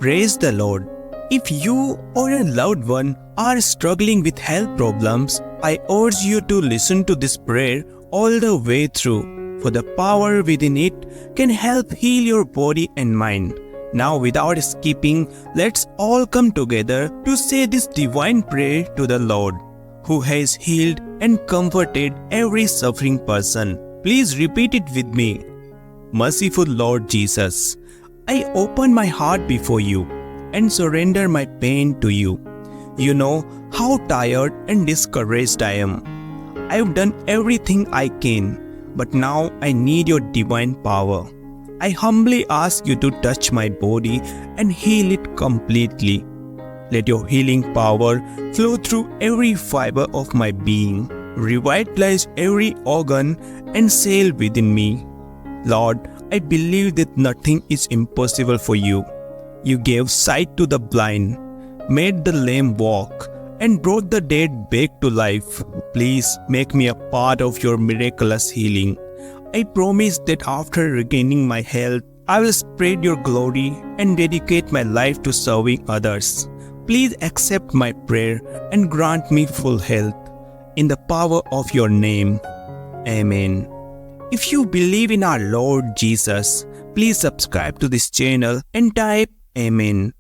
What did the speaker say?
Praise the Lord. If you or a loved one are struggling with health problems, I urge you to listen to this prayer all the way through, for the power within it can help heal your body and mind. Now, without skipping, let's all come together to say this divine prayer to the Lord, who has healed and comforted every suffering person. Please repeat it with me. Merciful Lord Jesus, I open my heart before you and surrender my pain to you. You know how tired and discouraged I am. I've done everything I can, but now I need your divine power. I humbly ask you to touch my body and heal it completely. Let your healing power flow through every fiber of my being, revitalize every organ and cell within me. Lord, I believe that nothing is impossible for you. You gave sight to the blind, made the lame walk, and brought the dead back to life. Please make me a part of your miraculous healing. I promise that after regaining my health, I will spread your glory and dedicate my life to serving others. Please accept my prayer and grant me full health. In the power of your name. Amen. If you believe in our Lord Jesus, please subscribe to this channel and type Amen.